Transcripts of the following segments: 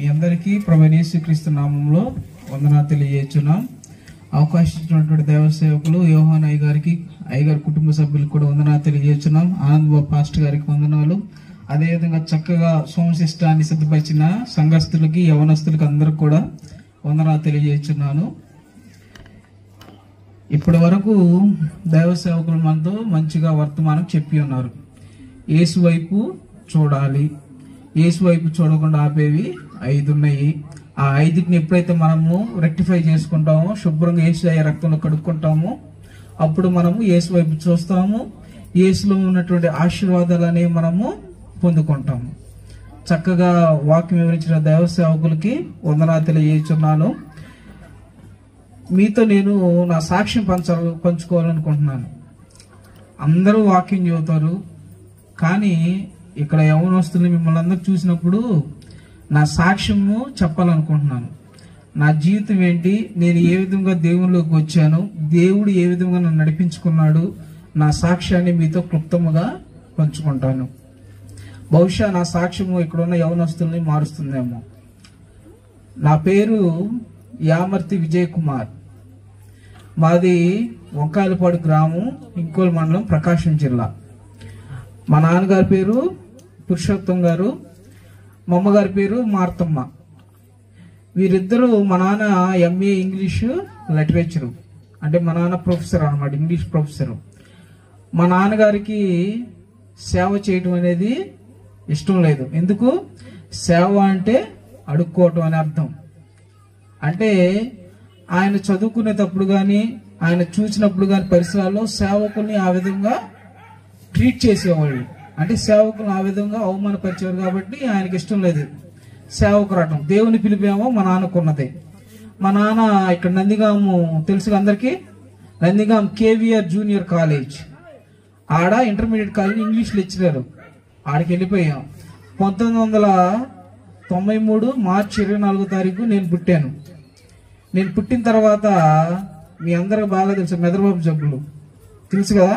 మీ అందరికీ ప్రభువైన యేసుక్రీస్తు నామములో వందనాలు తెలియజేస్తున్నాం. అవకాశం ఇచ్చినటువంటి దైవ సేవకులు యోహాన్ అయ్య గారికి, అయ్యగారి కుటుంబ సభ్యులకు కూడా వందనాలు తెలియజేస్తున్నాం. ఆనంద్ బాబు పాస్టర్ గారికి వందనాలు. అదేవిధంగా చక్కగా సోమశిష్టాన్ని సిద్ధపరిచిన సంఘస్థులకి, యవనస్తులకి అందరికి కూడా వందనాలు తెలియజేస్తున్నాను. ఇప్పటి వరకు దైవ సేవకులు మనతో మంచిగా వర్తమానం చెప్పి ఉన్నారు. యేసు వైపు చూడాలి, యేసు వైపు చూడకుండా ఆపేవి 5 ఉన్నాయి. ఆ 5టిని ఎప్పుడైతే మనము రెక్టిఫై చేసుకుంటామో, శుభ్రంగా యేసు అయ్యే రక్తంలో కడుక్కుంటామో, అప్పుడు మనము యేసు వైపు చూస్తాము. యేసులో ఉన్నటువంటి ఆశీర్వాదాలు అనేవి మనము పొందుకుంటాము. చక్కగా వాక్యం వివరించిన దైవ సేవకులకి వందనాలు తెలియజేస్తున్నాను. మీతో నేను నా సాక్ష్యం పంచుకోవాలనుకుంటున్నాను. అందరూ వాక్యం చెబుతారు, కానీ ఇక్కడ యవనస్తుల్ని మిమ్మల్ని అందరూ చూసినప్పుడు నా సాక్ష్యము చెప్పాలనుకుంటున్నాను. నా జీవితం ఏంటి, నేను ఏ విధంగా దేవునిలోకి వచ్చాను, దేవుడు ఏ విధంగా నన్ను నడిపించుకున్నాడు, నా సాక్ష్యాన్ని మీతో క్లుప్తముగా పంచుకుంటాను. బహుశా నా సాక్ష్యము ఇక్కడున్న యవనస్తుల్ని మారుస్తుందేమో. నా పేరు యామర్తి విజయ్ కుమార్. మాది వంకాయలపాడు గ్రామం, ఇంకోల్ మండలం, ప్రకాశం జిల్లా. మా నాన్నగారి పేరు పురుషోత్తం గారు, మా అమ్మగారి పేరు మార్తమ్మ. వీరిద్దరూ, మా నాన్న ఎంఏ ఇంగ్లీషు లిటరేచరు, అంటే మా నాన్న ప్రొఫెసర్ అనమాట, ఇంగ్లీష్ ప్రొఫెసరు. మా నాన్నగారికి సేవ చేయటం అనేది ఇష్టం లేదు. ఎందుకు? సేవ అంటే అడుక్కోవటం అని అర్థం. అంటే ఆయన చదువుకునేటప్పుడు కానీ, ఆయన చూసినప్పుడు కానీ పరిసరాల్లో సేవకుల్ని ఆ విధంగా ట్రీట్ చేసేవాళ్ళు. అంటే సేవకులను ఆ విధంగా అవమానపరిచేవారు. కాబట్టి ఆయనకి ఇష్టం లేదు సేవకు రావటం. దేవుని పిలిపేమో మా నాన్నకున్నది. మా నాన్న ఇక్కడ నందిగాము తెలుసు అందరికీ, నందిగాం కేవీఆర్ జూనియర్ కాలేజ్, ఆడ ఇంటర్మీడియట్ కాలేజ్ ఇంగ్లీష్ లెక్చరర్. ఆడికి వెళ్ళిపోయాం. 1993 మార్చి 24వ తారీఖు నేను పుట్టాను. నేను పుట్టిన తర్వాత మీ అందరికి బాగా తెలుసు మెదడుబాబు జబ్బులు తెలుసు కదా.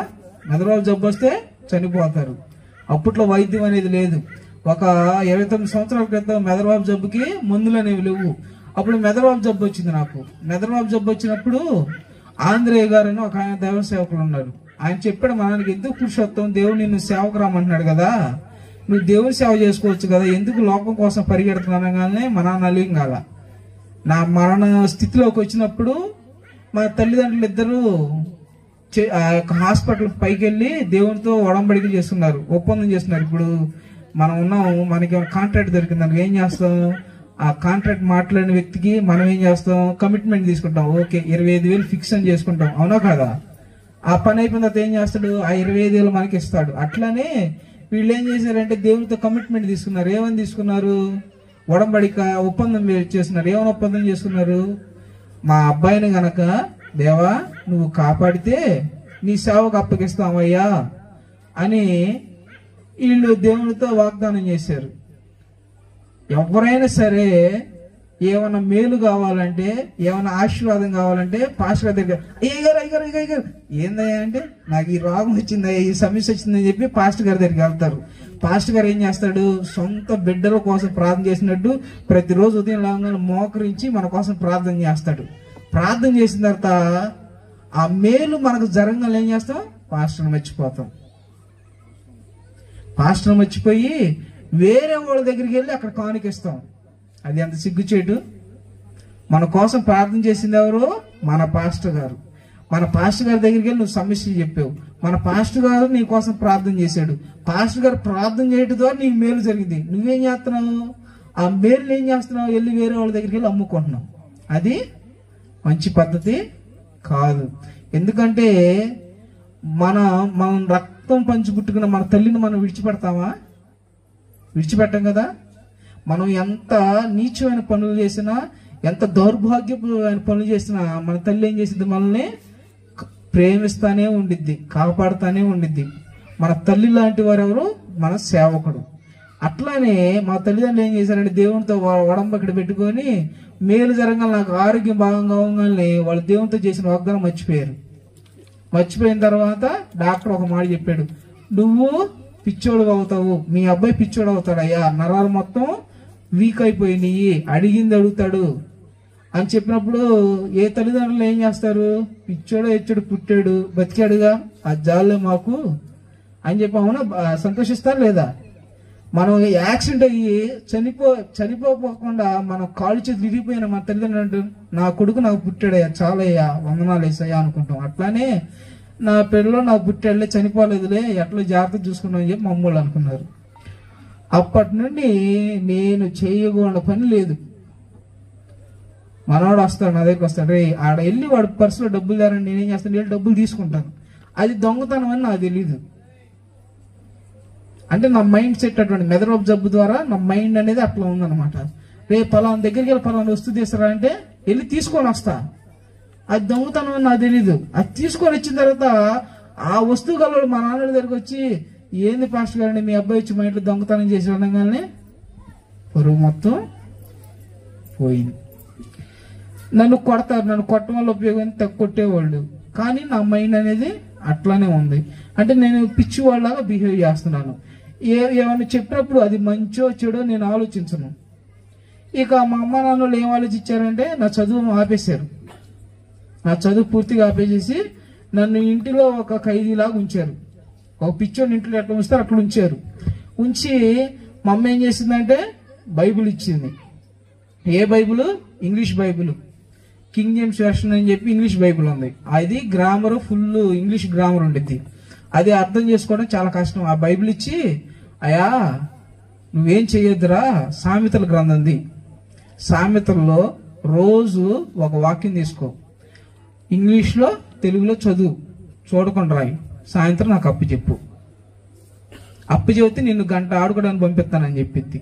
మెదడుబాబు జబ్బు వస్తే చనిపోతారు. అప్పట్లో వైద్యం అనేది లేదు. ఒక 29 సంవత్సరాల క్రితం మెదడుబాబు జబ్బుకి మందులు అనేవి లేవు. అప్పుడు మెదడుబాబు జబ్బు వచ్చింది నాకు. మెదడుబాబు జబ్బు వచ్చినప్పుడు ఆంధ్రేయ గారు అని ఒక ఆయన దైవ సేవకులు ఉన్నారు. ఆయన చెప్పాడు, మా నాన్నకి, ఎందుకు పురుషోత్తం, దేవుడు నిన్ను సేవకు రామంటున్నాడు కదా, నువ్వు దేవుని సేవ చేసుకోవచ్చు కదా, ఎందుకు లోకం కోసం పరిగెడుతున్నానగానే మా నాన్న అలింగాల. నా మరణ స్థితిలోకి వచ్చినప్పుడు మా తల్లిదండ్రులు ఇద్దరు ఆ యొక్క హాస్పిటల్ పైకి వెళ్ళి దేవునితో ఒడంబడిక చేస్తున్నారు, ఒప్పందం చేస్తున్నారు. ఇప్పుడు మనం ఉన్నాం, మనకి కాంట్రాక్ట్ దొరికింది, దానికి ఏం చేస్తాం, ఆ కాంట్రాక్ట్ మాట్లాడిన వ్యక్తికి మనం ఏం చేస్తాం, కమిట్మెంట్ తీసుకుంటాం. ఓకే, 25,000 ఫిక్స్ అని చేసుకుంటాం, అవునా కదా. ఆ పని అయిపోయిన తర్వాత ఏం చేస్తాడు, ఆ 25,000 మనకి ఇస్తాడు. అట్లానే వీళ్ళు ఏం చేశారంటే దేవునితో కమిట్మెంట్ తీసుకున్నారు. ఏమని తీసుకున్నారు? ఒడంబడిక ఒప్పందం చేస్తున్నారు. ఏమని ఒప్పందం చేసుకున్నారు? మా అబ్బాయిని గనక దేవా నువ్వు కాపాడితే నీ సేవకు అప్పగిస్తామయ్యా అని వీళ్ళు దేవునితో వాగ్దానం చేశారు. ఎవరైనా సరే ఏమైనా మేలు కావాలంటే, ఏమైనా ఆశీర్వాదం కావాలంటే పాస్టర్ గారి దగ్గర, అయ్యారు ఏందయ్యా అంటే, నాకు ఈ రోగం వచ్చిందయ్యా, ఈ సమస్య వచ్చిందని చెప్పి పాస్టర్ గారి దగ్గరికి వెళ్తారు. పాస్టర్ గారు ఏం చేస్తాడు, సొంత బిడ్డల కోసం ప్రార్థన చేసినట్టు ప్రతిరోజు ఉదయం లేవగానే మోకరించి మన కోసం ప్రార్థన చేస్తాడు. ప్రార్థన చేసిన తర్వాత ఆ మేలు మనకు జరగగానే ఏం చేస్తాం, పాస్టర్ని మర్చిపోతాం. పాస్టర్ని మర్చిపోయి వేరే వాళ్ళ దగ్గరికి వెళ్ళి అక్కడ కానుకిస్తాం. అది ఎంత సిగ్గుచేటు. మన కోసం ప్రార్థన చేసింది ఎవరు? మన పాస్టర్ గారు. మన పాస్టర్ గారి దగ్గరికి వెళ్ళి నువ్వు సమస్యలు చెప్పావు, మన పాస్టర్ గారు నీ కోసం ప్రార్థన చేశాడు. పాస్టర్ గారు ప్రార్థన చేయడం ద్వారా నీకు మేలు జరిగింది. నువ్వేం చేస్తున్నావు? ఆ మేలు ఏం చేస్తున్నావు? వెళ్ళి వేరే వాళ్ళ దగ్గరికి వెళ్ళి అమ్ముకుంటున్నావు. అది మంచి పద్ధతి కాదు. ఎందుకంటే మనం రక్తం పంచుకుట్టుకున్న మన తల్లిని మనం విడిచిపెడతామా? విడిచిపెట్టాం కదా. మనం ఎంత నీచమైన పనులు చేసినా, ఎంత దౌర్భాగ్యమైన పనులు చేసినా మన తల్లి ఏం చేసింది, మనల్ని ప్రేమిస్తానే ఉండిద్ది, కాపాడుతానే ఉండిద్ది. మన తల్లి లాంటి వారు ఎవరు? మన సేవకుడు. అట్లానే మా తల్లిదండ్రులు ఏం చేశారంటే దేవునితో ఒడంబడిక పెట్టుకొని మేలు జరగాలి, నాకు ఆరోగ్యం బాగా కావాలని వాళ్ళు దేవునితో చేసిన వాగ్దానం మర్చిపోయారు. మర్చిపోయిన తర్వాత డాక్టర్ ఒక మాట చెప్పాడు, నువ్వు పిచ్చోడు అవుతావు, మీ అబ్బాయి పిచ్చోడు అవుతాడు అయ్యా, నరాలు మొత్తం వీక్ అయిపోయినాయి, అడిగింది అడుగుతాడు అని చెప్పినప్పుడు ఏ తల్లిదండ్రులు ఏం చేస్తారు? పిచ్చోడో ఎచ్చడు పుట్టాడు, బతికాడుగా, ఆ జాలే మాకు అని చెప్పి అవునా సంతోషిస్తారు లేదా? మనం యాక్సిడెంట్ అయ్యి చనిపోకుండా మనం కాళ్ళు చేతులు విరిగిపోయిన మన తల్లిదండ్రులు నా కొడుకు నాకు పుట్టాడయ్యా, చాలయ్యా, వందనాలు వేసాయా అనుకుంటాం. అట్లానే నా పిల్లలు నాకు పుట్టాడులే, చనిపోలేదులే, ఎట్లా జాగ్రత్త చూసుకున్నాం అని చెప్పి మమ్మల్ని అనుకున్నారు. అప్పటి నుండి నేను చేయకూడని పని లేదు. మనవాడు వస్తాడు, నా దగ్గరికి వస్తాడు, రే ఆడ వెళ్ళి వాడు పర్సులో డబ్బులు దారని నేనేం చేస్తాను, వెళ్ళి డబ్బులు తీసుకుంటాను. అది దొంగతనం అని నాకు తెలీదు. అంటే నా మైండ్ సెట్ అటువంటి మెదడుపు జబ్బు ద్వారా నా మైండ్ అనేది అట్లా ఉందన్నమాట. రేపు పలానా దగ్గరికి వెళ్ళి పలానా వస్తువు తీస్తారా అంటే వెళ్ళి తీసుకొని వస్తా. అది దొంగతనం అని నాకు తెలీదు. అది తీసుకొని వచ్చిన తర్వాత ఆ వస్తువు గలవాడు మా నాన్న దగ్గరికి వచ్చి, ఏంది పాస్టర్ గారండి మీ అబ్బాయి వచ్చి మా ఇంట్లో దొంగతనం చేసి ఉండగానే పరువు మొత్తం పోయింది. నన్ను కొడతారు, నన్ను కొట్టడం వల్ల ఉపయోగం కొట్టేవాళ్ళు, కానీ నా మైండ్ అనేది అట్లానే ఉంది. అంటే నేను పిచ్చి వాళ్ళలాగా బిహేవ్ చేస్తున్నాను. ఏమైనా చెప్పినప్పుడు అది మంచో చెడో నేను ఆలోచించను. ఇక మా అమ్మ నాన్నలు ఏం ఆలోచించారంటే నా చదువు ఆపేశారు. నా చదువు పూర్తిగా ఆపేసేసి నన్ను ఇంటిలో ఒక ఖైదీలాగా ఉంచారు. ఒక పిచ్చోని ఇంట్లో ఎట్లా ఉంచుతారు అట్లా ఉంచారు. ఉంచి మా అమ్మ ఏం చేసిందంటే బైబిల్ ఇచ్చింది. ఏ Bible? English Bible, King James version అని చెప్పి ఇంగ్లీష్ బైబిల్ ఉంది. అది గ్రామర్ ఫుల్ ఇంగ్లీష్ గ్రామర్ ఉండిద్ది. అది అర్థం చేసుకోవడం చాలా కష్టం. ఆ బైబిల్ ఇచ్చి, అయ్యా నువ్వేం చేయొద్దురా, సామెతల గ్రంథంది, సామెతల్లో రోజు ఒక వాక్యం తీసుకో, ఇంగ్లీష్లో తెలుగులో చదువు, చూడకుండా రాయి, సాయంత్రం నాకు అప్పు చెప్పు, అప్పు చెబితే నిన్ను గంట ఆడుకోవడానికి పంపిస్తానని చెప్పింది.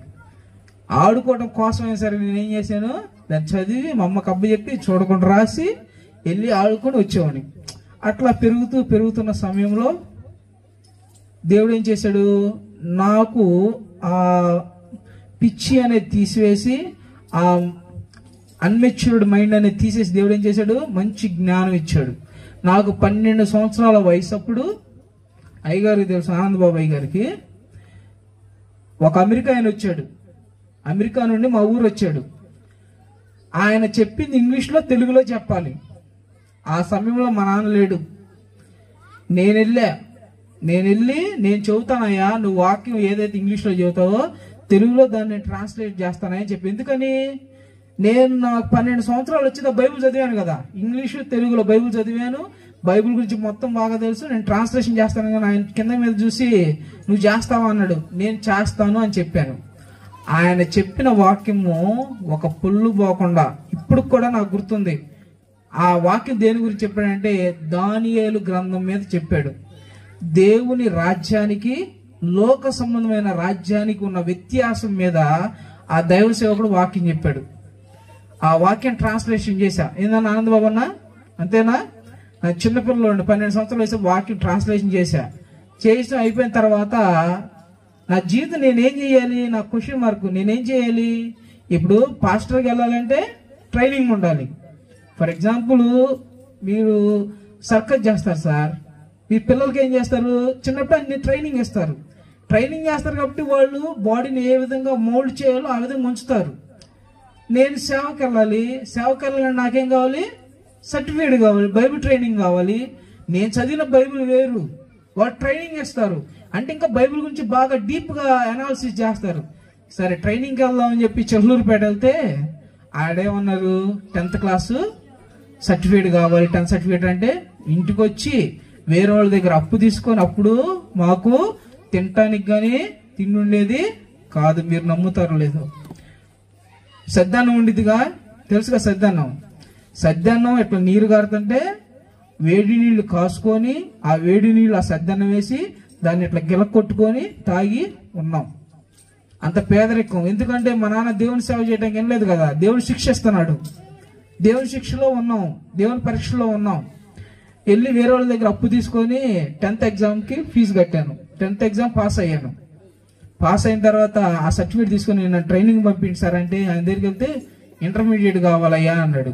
ఆడుకోవడం కోసమే సరే నేనేం చేశాను, దాన్ని చదివి మా అమ్మకి అప్పు చెప్పి చూడకుండా రాసి వెళ్ళి ఆడుకొని వచ్చేవాడిని. అట్లా పెరుగుతున్న సమయంలో దేవుడు ఏం చేశాడు, నాకు ఆ పిచ్చి అనేది తీసివేసి, ఆ అన్మెచ్యూర్డ్ మైండ్ అనేది తీసేసి దేవుడు ఏం చేశాడు, మంచి జ్ఞానం ఇచ్చాడు. నాకు 12 సంవత్సరాల వయసు అప్పుడు అయ్యగారికి తెలుసు, ఆనందబాబు అయ్యగారికి, ఒక అమెరికా ఆయన వచ్చాడు. అమెరికా నుండి మా ఊరు వచ్చాడు. ఆయన చెప్పింది ఇంగ్లీష్లో తెలుగులో చెప్పాలి. ఆ సమయంలో మా నాన్న లేడు. నేను వెళ్ళి నేను చెబుతానయ్యా, నువ్వు వాక్యం ఏదైతే ఇంగ్లీష్లో చెబుతావో తెలుగులో దాన్ని ట్రాన్స్లేట్ చేస్తానని చెప్పి. ఎందుకని? నేను నాకు 12 సంవత్సరాలు వచ్చి బైబిల్ చదివాను కదా, ఇంగ్లీషు తెలుగులో బైబిల్ చదివాను, బైబిల్ గురించి మొత్తం బాగా తెలుసు, నేను ట్రాన్స్లేషన్ చేస్తాను. కానీ ఆయన కింద మీద చూసి నువ్వు చేస్తావా అన్నాడు. నేను చేస్తాను అని చెప్పాను. ఆయన చెప్పిన వాక్యము ఒక పుల్లు పోకుండా ఇప్పుడు కూడా నాకు గుర్తుంది. ఆ వాక్యం దేని గురించి చెప్పాడంటే దానియేలు గ్రంథం మీద చెప్పాడు. దేవుని రాజ్యానికి లోక సంబంధమైన రాజ్యానికి ఉన్న వ్యత్యాసం మీద ఆ దైవ సేవకుడు వాక్యం చెప్పాడు. ఆ వాక్యం ట్రాన్స్లేషన్ చేశా. ఏందన్నా ఆనందబాబు అన్న, అంతేనా? నా చిన్నపిల్లలు 12 సంవత్సరాలు వేసే వాక్యం ట్రాన్స్లేషన్ చేసి అయిపోయిన తర్వాత నా జీవితం నేనేం చేయాలి, నా క్వశ్చన్ మార్క్, నేనేం చేయాలి? ఇప్పుడు పాస్టర్కి వెళ్ళాలంటే ట్రైనింగ్ ఉండాలి. ఫర్ ఎగ్జాంపుల్ మీరు సర్కస్ చేస్తారు సార్, మీ పిల్లలకి ఏం చేస్తారు, చిన్నప్పుడు అన్ని ట్రైనింగ్ చేస్తారు కాబట్టి వాళ్ళు బాడీని ఏ విధంగా మోల్డ్ చేయాలో ఆ విధంగా ఉంచుతారు. నేను సేవకి వెళ్ళాలి, నాకేం కావాలి, సర్టిఫికేట్ కావాలి, బైబిల్ ట్రైనింగ్ కావాలి. నేను చదివిన బైబిల్ వేరు, వాళ్ళు ట్రైనింగ్ ఇస్తారు. అంటే ఇంకా బైబిల్ గురించి బాగా డీప్గా అనాలిసిస్ చేస్తారు. సరే ట్రైనింగ్కి వెళ్దామని చెప్పి చెల్లూరుపేట వెళ్తే ఆడేమన్నారు, 10th క్లాసు సర్టిఫికేట్ కావాలి. 10th సర్టిఫికేట్ అంటే ఇంటికి వచ్చి వేరే వాళ్ళ దగ్గర అప్పు తీసుకొని, అప్పుడు మాకు తినటానికి కానీ తిండి ఉండేది కాదు. మీరు నమ్ముతారో లేదో, సద్దన్నం ఉండిద్దిగా, తెలుసుగా సద్దన్నం ఇట్లా నీరు కారుతుంటే వేడి నీళ్లు కాసుకొని ఆ వేడి నీళ్లు ఆ సద్దన్నం వేసి దాన్ని ఇట్లా గిల కొట్టుకొని తాగి ఉన్నాం. అంత పేదరికం. ఎందుకంటే మా నాన్న దేవుని సేవ చేయడానికి ఏం లేదు కదా, దేవుని శిక్ష ఇస్తున్నాడు. దేవుని శిక్షలో ఉన్నాం, దేవుని పరీక్షలో ఉన్నాం. వెళ్ళి వేరే వాళ్ళ దగ్గర అప్పు తీసుకొని 10th ఎగ్జామ్కి ఫీజు కట్టాను. 10th ఎగ్జామ్ పాస్ అయ్యాను. పాస్ అయిన తర్వాత ఆ సర్టిఫికేట్ తీసుకొని నేను ట్రైనింగ్ పంపించారంటే ఆయన దగ్గరికి వెళ్తే ఇంటర్మీడియట్ కావాలయ్యా అన్నాడు.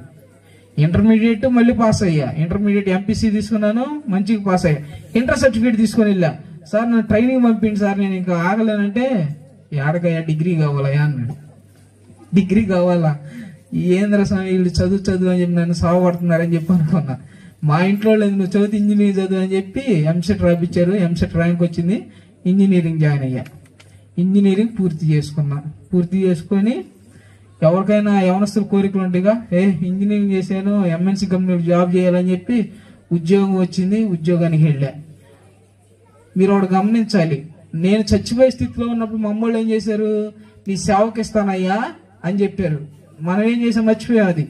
ఇంటర్మీడియట్ మళ్ళీ పాస్ అయ్యా. ఇంటర్మీడియట్ ఎంపీసీ తీసుకున్నాను, మంచిగా పాస్ అయ్యా. ఇంటర్ సర్టిఫికేట్ తీసుకొని వెళ్ళా. సార్ నన్ను ట్రైనింగ్ పంపించి సార్, నేను ఇంకా ఆగలేనంటే, ఏడకయ్యా డిగ్రీ కావాలయ్యా అన్నాడు. డిగ్రీ కావాలా? ఏంద్ర స్వామి వీళ్ళు చదువు అని చెప్పి నన్ను సావపడుతున్నారని చెప్పి అనుకున్నా. మా ఇంట్లో లేదు, నువ్వు చదివితే ఇంజనీరింగ్ చదువు అని చెప్పి ఎంసెట్ రాయించారు. ఎంసెట్ ర్యాంక్ వచ్చింది, ఇంజనీరింగ్ జాయిన్ అయ్యా. ఇంజనీరింగ్ పూర్తి చేసుకొని ఎవరికైనా యవనస్తుల కోరికలు ఉంటాయిగా, ఇంజనీరింగ్ చేశాను, ఎంఎన్సీ కంపెనీలో జాబ్ చేయాలని చెప్పి ఉద్యోగం వచ్చింది, ఉద్యోగానికి వెళ్ళా. మీరు ఒకటి గమనించాలి, నేను చచ్చిపోయే స్థితిలో ఉన్నప్పుడు మా అమ్మోళ్ళు ఏం చేశారు, నీ సేవకి ఇస్తానయ్యా అని చెప్పారు. మనం ఏం చేసాం, మర్చిపోయాం. అది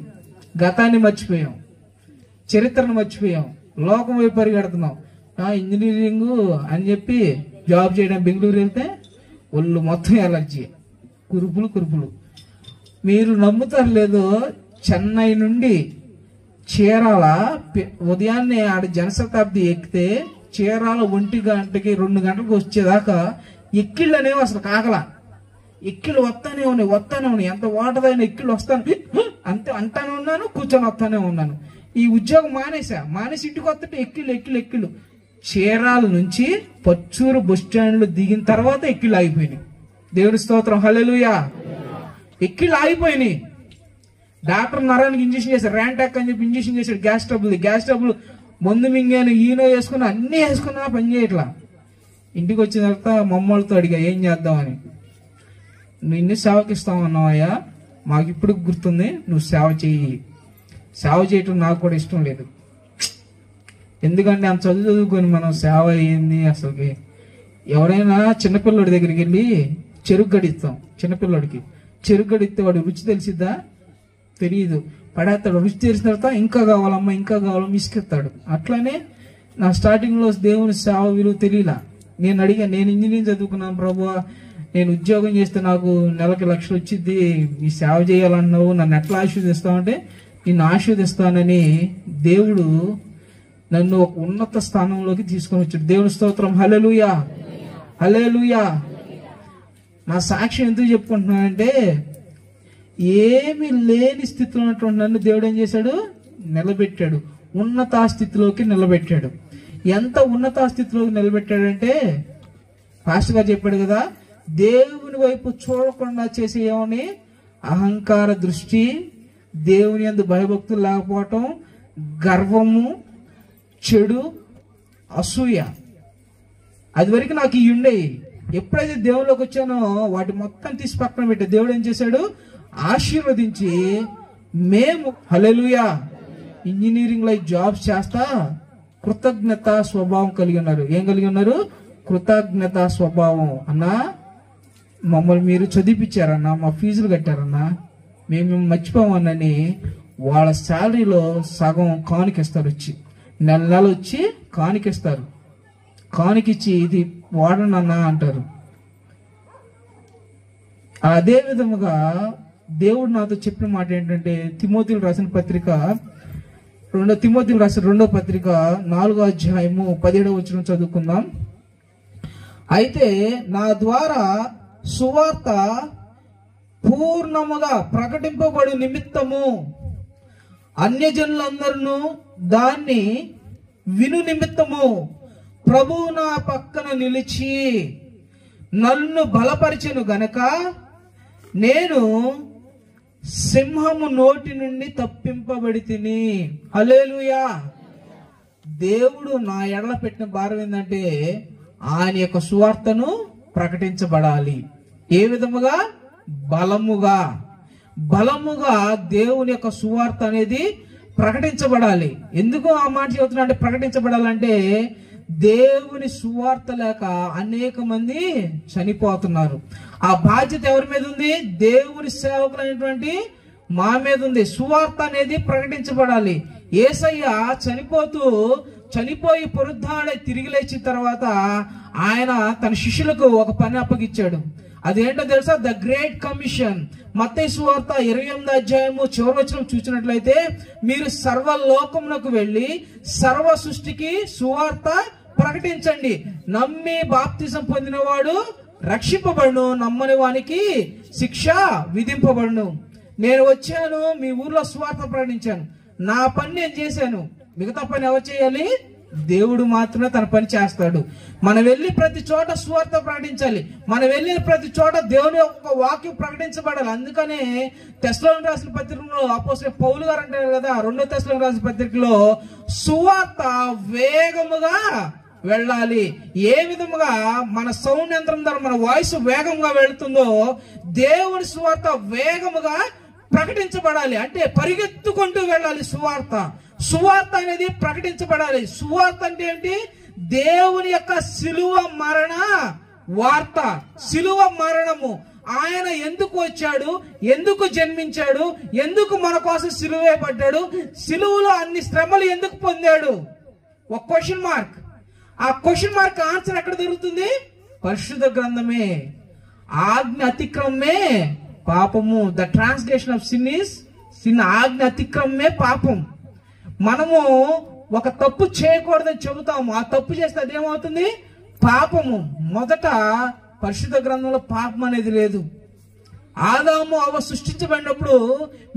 గతాన్ని మర్చిపోయాం, చరిత్రను మర్చిపోయాం, లోకం వైపు పరిగెడుతున్నాం. ఇంజనీరింగ్ అని చెప్పి జాబ్ చేయడం బెంగళూరు వెళ్తే ఒళ్ళు మొత్తం ఎలర్జీ, కురుపులు. మీరు నమ్ముతారు లేదో, చెన్నై నుండి చీరాల ఉదయాన్నే ఆడ జనశతాబ్ది ఎక్కితే చీరాల 1 గంటకి 2 గంటలకు వచ్చేదాకా ఎక్కిళ్ళు అనేవి అసలు కాకలా. ఎక్కిళ్ళు వస్తానే ఉన్నాయి. ఎంత వాటదైనా ఎక్కిళ్ళు వస్తాను అంటానే ఉన్నాను, కూర్చొని వస్తానే ఉన్నాను. ఈ ఉద్యోగం మానేసి ఇంటికి వస్తుంటే ఎక్కిళ్ళు. చీరాల నుంచి పచ్చూరు బస్ స్టాండ్ లో దిగిన తర్వాత ఎక్కిళ్ళు ఆగిపోయినాయి. దేవుడి స్తోత్రం, హల్లెలూయా. ఎక్కిళ్ళు ఆగిపోయినాయి. డాక్టర్ నరానికి ఇంజక్షన్ చేశారు, ర్యాంటాక్ అని చెప్పి ఇంజక్షన్ చేశాడు. గ్యాస్ ట్రబుల్ మందు మింగాను, ఈనో వేసుకున్నా, అన్నీ వేసుకున్నా పని చేయట్లా. ఇంటికి వచ్చిన తర్వాత మా అమ్మలతో అడిగా ఏం చేద్దామని. నిన్ను సేవకి ఇస్తామన్నావయ్యా, మాకు ఇప్పుడు గుర్తుంది, నువ్వు సేవ చేయటం నాకు కూడా ఇష్టం లేదు. ఎందుకంటే అంత చదువుకొని మనం సేవ అయ్యింది అసలుకి. ఎవరైనా చిన్నపిల్లడి దగ్గరికి వెళ్ళి చెరుకు గడిస్తాం, చిన్నపిల్లడికి చెరుకు గడిస్తే వాడు రుచి తెలిసిద్దా? తెలియదు, పడేస్తాడు. రుచి తెలిసిన తర్వాత ఇంకా కావాలమ్మా ఇసుకెత్తాడు. అట్లానే నా స్టార్టింగ్ లో దేవుని సేవ విలువ తెలియలా. నేను అడిగా, నేను ఇంజనీరింగ్ చదువుకున్నాను ప్రభువా, నేను ఉద్యోగం చేస్తే నాకు నెలకి 1 లక్షలు వచ్చింది, ఈ సేవ చేయాలన్నావు, నన్ను ఎట్లా ఆశీర్వదిస్తావంటే నిన్ను ఆశీర్వదిస్తానని దేవుడు నన్ను ఒక ఉన్నత స్థానంలోకి తీసుకొని వచ్చాడు. దేవుని స్తోత్రం, హల్లెలూయా. నా సాక్ష్యం ఎందుకు చెప్పుకుంటున్నానంటే, ఏమి లేని స్థితిలో ఉన్నటువంటి నన్ను దేవుడు ఏం చేశాడు, నిలబెట్టాడు, ఉన్నత స్థితిలోకి నిలబెట్టాడు. ఎంత ఉన్నత స్థితిలోకి నిలబెట్టాడంటే, పాస్టర్ గారు చెప్పాడు కదా, దేవుని వైపు చూడకుండా చేసే ఏమని అహంకార దృష్టి, దేవుని యందు భయభక్తులు లేకపోవటం, గర్వము, చెడు, అసూయ, అది వరకు నాకు ఇవి ఉండేవి. ఎప్పుడైతే దేవుళ్ళకి వచ్చానో వాటి మొత్తం తీసి పక్కన పెట్టే దేవుడు ఏం చేశాడు, ఆశీర్వదించి మేము హల్లెలూయా ఇంజనీరింగ్ లో జాబ్స్ చేస్తా కృతజ్ఞత స్వభావం కలిగి ఉన్నారు. ఏం కలిగి ఉన్నారు? కృతజ్ఞత స్వభావం. అన్నా మమ్మల్ని మీరు చదివిపించారన్నా, మా ఫీజులు కట్టారన్నా, మేము మర్చిపోమని వాళ్ళ శాలరీలో సగం కానుకిస్తారు. వచ్చి నెల వచ్చి కానుకిస్తారు. కానుకిచ్చి ఇది వాడనన్నా అంటారు. అదే విధముగా దేవుడు నాతో చెప్పిన మాట ఏంటంటే, తిమోతిలు రాసిన పత్రిక 2 తిమోతిలు రాసిన 2వ పత్రిక 4వ అధ్యాయము 17వ వచనం చదువుకుందాం. అయితే నా ద్వారా సువార్త పూర్ణముగా ప్రకటింపబడు నిమిత్తము అన్యజనులందరూ దాన్ని విను నిమిత్తము ప్రభువు నా పక్కన నిలిచి నన్ను బలపరిచెను గనక నేను సింహము నోటి నుండి తప్పింపబడి తిని. హల్లెలూయా. దేవుడు నా ఎడల పెట్టిన భారం ఏంటంటే, ఆయన యొక్క సువార్తను ప్రకటించబడాలి. ఏ విధముగా? బలముగా దేవుని యొక్క సువార్త అనేది ప్రకటించబడాలి. ఎందుకు ఆ మాట చెబుతున్నా అంటే, ప్రకటించబడాలంటే దేవుని సువార్త లేక అనేక మంది చనిపోతున్నారు. ఆ బాధ్యత ఎవరి మీద ఉంది? దేవుని సేవకులైనటువంటి మా మీద ఉంది. సువార్త అనేది ప్రకటించబడాలి. యేసయ్య చనిపోయి పునరుద్ధారణ తిరిగి లేచిన తర్వాత ఆయన తన శిష్యులకు ఒక పని అప్పగిచ్చాడు. అదేంటో తెలుసా? The great commission. మత్తయి సువార్త 28వ అధ్యాయము చివరి వచనం చూసినట్లయితే, మీరు సర్వలోకమునకు వెళ్ళి సర్వ సృష్టికి సువార్త ప్రకటించండి. నమ్మి బాప్తిజం పొందినవాడు రక్షింపబడును, నమ్మని వానికి శిక్ష విధింపబడును. నేను వచ్చాను, మీ ఊర్లో సువార్త ప్రకటించాను, నా పని నేను చేశాను, మిగతా పని ఎవరు చేయాలి? దేవుడు మాత్రమే తన పని చేస్తాడు. మనం వెళ్ళి ప్రతి చోట సువార్త ప్రకటించాలి. మనం వెళ్ళిన ప్రతి చోట దేవుని యొక్క వాక్యం ప్రకటించబడాలి. అందుకనే తెస్సలోనికీయులకు రాసిన పత్రికలో అపోస్తలుడైన పౌలు గారు అంటారు కదా, 2వ తెస్సలోనికీయులకు రాసిన పత్రికలో సువార్త వేగముగా వెళ్ళాలి. ఏ విధముగా మన సౌండ్ యంత్రం ద్వారా మన వాయిస్ వేగంగా వెళుతుందో దేవుని సువార్త వేగముగా ప్రకటించబడాలి. అంటే పరిగెత్తుకుంటూ వెళ్ళాలి. సువార్త అనేది ప్రకటించబడాలి. సువార్త అంటే ఏంటి? దేవుని యొక్క శిలువ మరణ వార్త, శిలువ మరణము. ఆయన ఎందుకు వచ్చాడు, ఎందుకు జన్మించాడు, ఎందుకు మన కోసం శిలువ పడ్డాడు, శిలువలో అన్ని శ్రమలు ఎందుకు పొందాడు, ఒక క్వశ్చన్ మార్క్. ఆ క్వశ్చన్ మార్క్ ఆన్సర్ ఎక్కడ దొరుకుతుంది? పరిశుద్ధ గ్రంథమే. ఆజ్ఞ అతిక్రమమే పాపము. The transgression of sin is sin. ఆజ్ఞ అతిక్రమమే పాపం. మనము ఒక తప్పు చేయకూడదని చెబుతాము, ఆ తప్పు చేస్తే అదేమవుతుంది? పాపము. మొదట పరిశుద్ధ గ్రంథంలో పాపం అనేది లేదు. ఆదాము అవ్వ సృష్టించబడినప్పుడు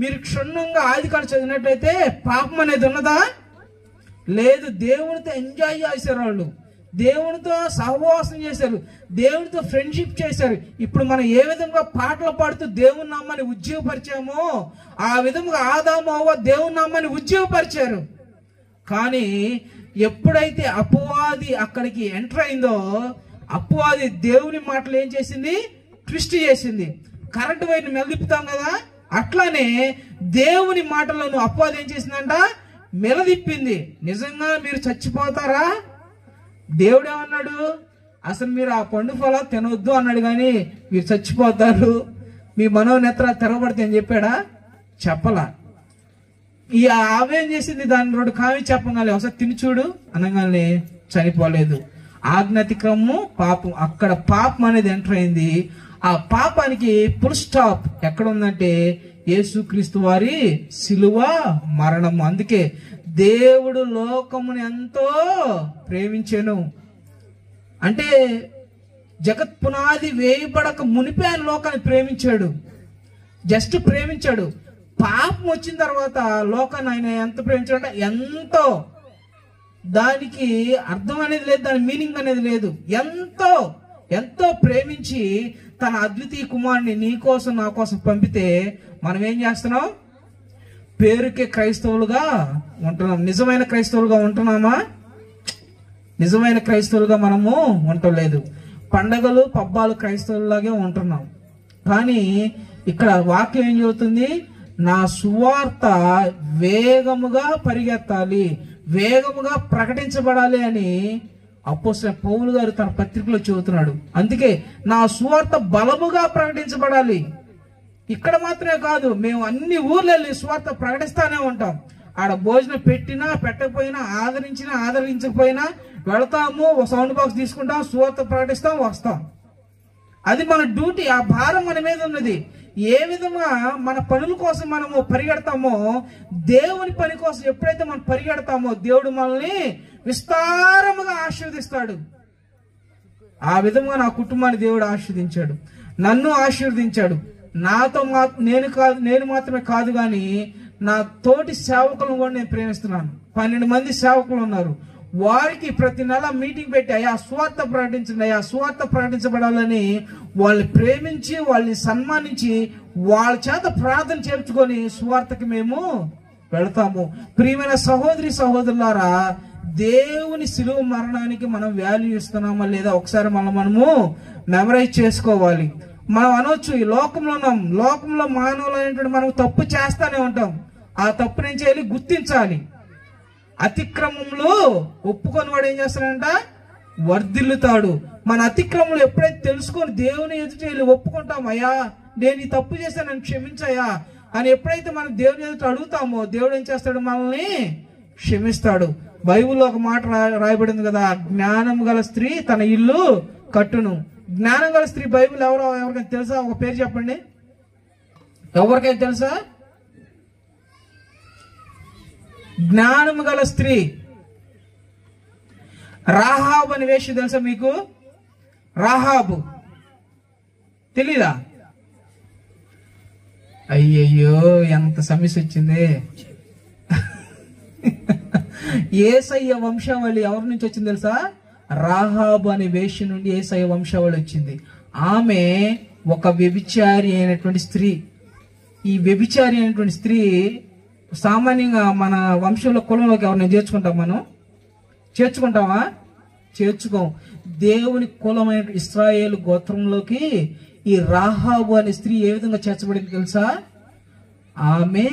మీరు క్షుణ్ణంగా ఆదికాండం చదివినట్లయితే పాపం అనేది ఉన్నదా? లేదు. దేవునితో ఎంజాయ్ చేశారు వాళ్ళు, దేవునితో సహవాసం చేశారు, దేవునితో ఫ్రెండ్షిప్ చేశారు. ఇప్పుడు మనం ఏ విధంగా పాటలు పాడుతూ దేవుని నామాన్ని ఉజ్జీవపరిచామో ఆ విధంగా ఆదాము అవ్వ దేవుని నామాన్ని ఉజ్జీవపరిచారు. కానీ ఎప్పుడైతే అపవాది అక్కడికి ఎంటర్ అయిందో అపవాది దేవుని మాటలు ఏం చేసింది? ట్విస్ట్ చేసింది. కరెంటు వైర్ని మెలదిప్పుతాం కదా, అట్లానే దేవుని మాటలను అపవాది ఏం చేసిందంట? మెలదిప్పింది. నిజంగా మీరు చచ్చిపోతారా? దేవుడు ఏమన్నాడు? అసలు మీరు ఆ పండు ఫలం తినవద్దు అన్నాడు, కానీ మీరు చచ్చిపోతారు, మీ మనోనేత్రాలు తెరవబడితే అని చెప్పాడా? చెప్పలా. ఈ ఆవేం చేసింది? దాని 2 కావి చెప్పగానే ఒకసారి తిని చూడు అనగానే చనిపోలేదు. ఆజ్ఞాతిక్రమము పాపం. అక్కడ పాపం అనేది ఎంటర్ అయింది. ఆ పాపానికి ఫుల్ స్టాప్ ఎక్కడ ఉందంటే యేసుక్రీస్తు వారి శిలువ మరణము. అందుకే దేవుడు లోకముని ఎంతో ప్రేమించెను అంటే జగత్ పునాది వేయబడక మునిపే ఆయన లోకాన్ని ప్రేమించాడు. జస్ట్ ప్రేమించాడు. పాపం వచ్చిన తర్వాత లోకాన్ని ఆయన ఎంత ప్రేమించాడంటే ఎంతో. దానికి అర్థం అనేది లేదు, దాని మీనింగ్ అనేది లేదు. ఎంతో ఎంతో ప్రేమించి తన అద్వితీయ కుమారుని నీ కోసం నా కోసం పంపితే మనం ఏం చేస్తున్నాం? పేరుకే క్రైస్తవులుగా ఉంటున్నాం. నిజమైన క్రైస్తవులుగా ఉంటున్నామా? నిజమైన క్రైస్తవులుగా మనము ఉండలేదు. పండగలు పబ్బాలు క్రైస్తవులాగే ఉంటున్నాం. కానీ ఇక్కడ వాక్యం ఏం చెబుతుంది? నా సువార్త వేగముగా పరిగెత్తాలి, వేగముగా ప్రకటించబడాలి అని అపోస్తలుడైన పౌలు గారు తన పత్రికలో చెబుతున్నాడు. అందుకే నా సువార్త బలముగా ప్రకటించబడాలి. ఇక్కడ మాత్రమే కాదు, మేము అన్ని ఊర్లు వెళ్ళి సువార్త ప్రకటిస్తానే ఉంటాం. ఆడ భోజనం పెట్టినా పెట్టకపోయినా, ఆదరించినా ఆదరించకపోయినా వెళతాము, ఒక సౌండ్ బాక్స్ తీసుకుంటాం, సువార్త ప్రకటిస్తాం, వస్తాం. అది మన డ్యూటీ. ఆ భారం మన మీద ఉన్నది. ఏ విధంగా మన పనుల కోసం మనము పరిగెడతామో, దేవుని పని కోసం ఎప్పుడైతే మనం పరిగెడతామో దేవుడు మనల్ని విస్తారముగా ఆశీర్వదిస్తాడు. ఆ విధంగా నా కుటుంబాన్ని దేవుడు ఆశీర్వదించాడు, నన్ను ఆశీర్వదించాడు. నాతో నేను మాత్రమే కాదు కానీ నా తోటి సేవకులను కూడా నేను ప్రేమిస్తున్నాను. 12 మంది సేవకులు ఉన్నారు. వారికి ప్రతి నెల మీటింగ్ పెట్టి అయ్యా సువార్త ప్రకటించండి, అయ్యా సువార్త ప్రకటించబడాలని వాళ్ళని ప్రేమించి వాళ్ళని సన్మానించి వాళ్ళ చేత ప్రార్థన చేర్చుకొని సువార్తకి మేము వెళతాము. ప్రియమైన సహోదరి సహోదరులారా, దేవుని శిలువ మరణానికి మనం వాల్యూ ఇస్తున్నామా లేదా ఒకసారి మనము మెమరైజ్ చేసుకోవాలి. మనం అనొచ్చు ఈ లోకంలో ఉన్నాం, లోకంలో మానవులైనటువంటి మనం తప్పు చేస్తానే ఉంటాం. ఆ తప్పు నుంచి వెళ్ళి గుర్తించాలి. అతిక్రమంలో ఒప్పుకొని వాడు ఏం చేస్తాడంట? వర్ధిల్లుతాడు. మన అతిక్రమంలో ఎప్పుడైతే తెలుసుకొని దేవుని ఎదుట వెళ్ళి ఒప్పుకుంటాం, అయ్యా నేను ఈ తప్పు చేశాను, నన్ను క్షమించయ్యా అని ఎప్పుడైతే మనం దేవుని ఎదుట అడుగుతామో దేవుడు ఏం చేస్తాడు? మనల్ని క్షమిస్తాడు. బైబిల్లో ఒక మాట రాయబడింది కదా, జ్ఞానం గల స్త్రీ తన ఇల్లు కట్టును. జ్ఞానం గల స్త్రీ బైబిల్ ఎవరికైనా తెలుసా? ఒక పేరు చెప్పండి. ఎవరికైనా తెలుసా? జ్ఞానం గల స్త్రీ రాహాబు అని వేష తెలుసా మీకు? రాహాబు తెలీదా? అయ్యయ్యో ఎంత సమస్య వచ్చింది. యేసయ్య వంశావళి ఎవరి నుంచి వచ్చింది తెలుసా? రాహాబు అనే వేశ్య నుండి యేసయ్య వంశావళి వచ్చింది. ఆమె ఒక వ్యభిచారి అయినటువంటి స్త్రీ. ఈ వ్యభిచారి అయినటువంటి స్త్రీ సామాన్యంగా మన వంశంలో కులంలోకి ఎవరిని మనం చేర్చుకుంటామా? చేర్చుకోం. దేవుని కులమైన ఇశ్రాయేలు గోత్రంలోకి ఈ రాహాబు అనే స్త్రీ ఏ విధంగా చేర్చబడింది తెలుసా? ఆమె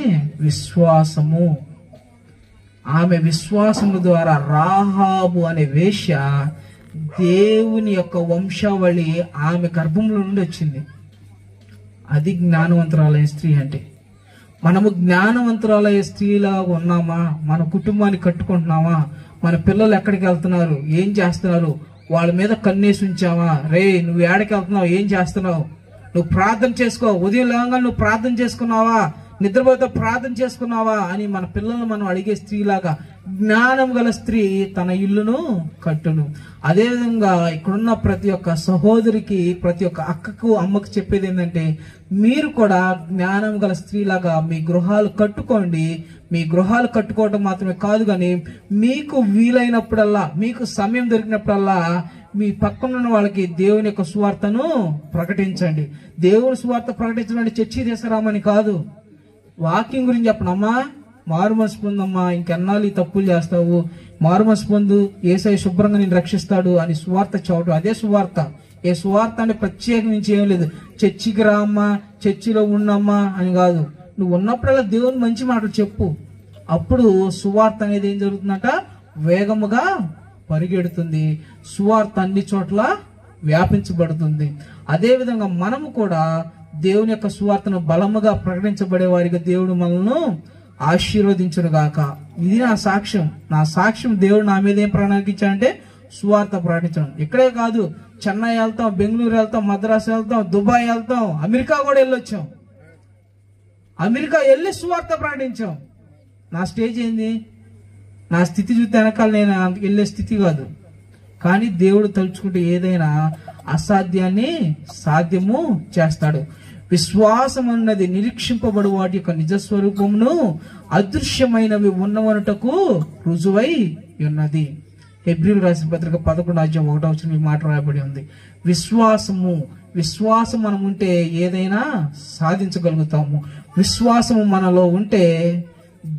విశ్వాసము ద్వారా రాహాబు అనే వేశ్య దేవుని యొక్క వంశావళి ఆమె గర్భంలో నుండి వచ్చింది. అది జ్ఞానవంతురాలైన స్త్రీ అంటే. మనము జ్ఞానవంతురాలయ్యే స్త్రీలా ఉన్నామా? మన కుటుంబాన్ని కట్టుకుంటున్నామా? మన పిల్లలు ఎక్కడికి వెళ్తున్నారు, ఏం చేస్తున్నారు, వాళ్ళ మీద కన్నేసి ఉంచామా? రే, నువ్వు ఏడకి వెళ్తున్నావు, ఏం చేస్తున్నావు, నువ్వు ప్రార్థన చేసుకో, ఉదయం లేవగానే నువ్వు ప్రార్థన చేసుకున్నావా, నిద్రపోతే ప్రార్థన చేసుకున్నావా అని మన పిల్లలను మనం అడిగే స్త్రీలాగా జ్ఞానం గల స్త్రీ తన ఇల్లును కట్టును. అదేవిధంగా ఇక్కడున్న ప్రతి ఒక్క సహోదరికి, ప్రతి ఒక్క అక్కకు, అమ్మకు చెప్పేది ఏంటంటే, మీరు కూడా జ్ఞానం గల స్త్రీలాగా మీ గృహాలు కట్టుకోండి. మీ గృహాలు కట్టుకోవడం మాత్రమే కాదు, కానీ మీకు వీలైనప్పుడల్లా, మీకు సమయం దొరికినప్పుడల్లా మీ పక్కనున్న వాళ్ళకి దేవుని యొక్క సువార్తను ప్రకటించండి. దేవుని సువార్త ప్రకటించడం అంటే చర్చి తీసుకురామని కాదు. వాక్యం గురించి చెప్పనమ్మా, మారు మనసు పొందమ్మా, ఇంకెన్నాళ్ళు ఈ తప్పులు చేస్తావు, మారు మనసు పొందు, యేసయ్య శుభ్రంగా నేను రక్షిస్తాడు అని సువార్త చదవటం, అదే సువార్త. ఏ సువార్త అంటే ప్రత్యేకించి ఏం లేదు, చర్చికి రామ్మా, చర్చిలో ఉన్నమ్మా అని కాదు. నువ్వు ఉన్నప్పుడల్లా దేవుని మంచి మాటలు చెప్పు. అప్పుడు సువార్త అనేది ఏం జరుగుతుందంట? వేగముగా పరిగెడుతుంది. సువార్త అన్ని చోట్ల వ్యాపించబడుతుంది. అదే విధంగా మనము కూడా దేవుని యొక్క సువార్తను బలముగా ప్రకటించబడే వారిగా దేవుడు మనల్ని ఆశీర్వదించును గాక. ఇది నా సాక్ష్యం. నా సాక్ష్యం దేవుడు నా మీద ఏం ప్రణాళించాడంటే సువార్త ప్రకటించడం. ఇక్కడే కాదు, చెన్నై వెళ్తాం, బెంగళూరు వెళ్తాం, మద్రాసు వెళ్తాం, దుబాయ్ వెళ్తాం, అమెరికా కూడా వెళ్ళొచ్చాం. అమెరికా వెళ్ళి సువార్త ప్రకటించాం. నా స్టేజ్ ఏంది? నా స్థితి చూస్తే వెనకాల నేను వెళ్ళే స్థితి కాదు. కానీ దేవుడు తలుచుకుంటే ఏదైనా అసాధ్యాన్ని సాధ్యము చేస్తాడు. విశ్వాసం అన్నది నిరీక్షింపబడు వాటి యొక్క నిజస్వరూపమును అదృశ్యమైనవి ఉన్నవనుటకు రుజువై ఉన్నది. హెబ్రీయులకు రాసిన పత్రిక 11:1 ఈ మాట రాయబడి ఉంది. విశ్వాసం మనం ఉంటే ఏదైనా సాధించగలుగుతాము. విశ్వాసము మనలో ఉంటే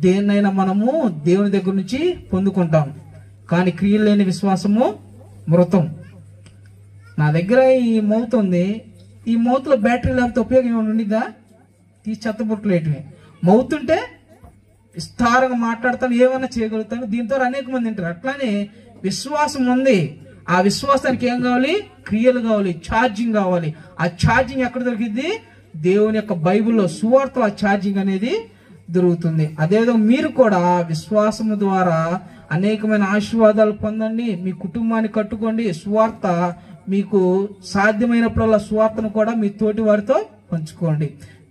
దేన్నైనా మనము దేవుని దగ్గర నుంచి పొందుకుంటాం. కానీ క్రియలు లేని విశ్వాసము మృతం. నా దగ్గర ఈ మౌత్ ఉంది, ఈ మౌత్ లో బ్యాటరీ లేకపోతే ఉపయోగం ఏమైనా ఉండిద్దా? ఈ చెత్తబుట్టలు వేయటమే. మౌత్ ఉంటే విస్తారంగా మాట్లాడతాను, ఏమైనా చేయగలుగుతాను. దీంతో అనేక మంది ఉంటారు. అట్లానే విశ్వాసం ఉంది. ఆ విశ్వాసానికి ఏం కావాలి? క్రియలు కావాలి, ఛార్జింగ్ కావాలి. ఆ ఛార్జింగ్ ఎక్కడ దొరికింది? దేవుని యొక్క బైబిల్లో సువార్తలో ఆ ఛార్జింగ్ అనేది దొరుకుతుంది. అదేవిధంగా మీరు కూడా విశ్వాసము ద్వారా అనేకమైన ఆశీర్వాదాలు పొందండి. మీ కుటుంబాన్ని కట్టుకోండి. సువార్త మీకు సాధ్యమైనప్పుడల్లా సువార్తను కూడా మీ తోటి వారితో పంచుకోండి.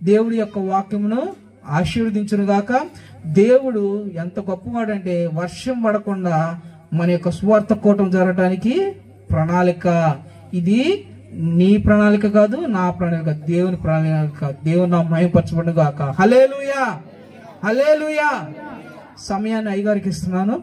దేవుడి యొక్క వాక్యమును ఆశీర్వదించును గాక. దేవుడు ఎంత గొప్పవాడంటే వర్షం పడకుండా మన యొక్క సువార్త కూటం జరగడానికి ప్రణాళిక. ఇది నీ ప్రణాళిక కాదు, నా ప్రణాళిక, దేవుని ప్రణాళిక. దేవుని నా మహిమపరచబడును గాక. హల్లెలూయా, హల్లెలూయా. సమయాన్ని అయ్యగారికి ఇస్తున్నాను.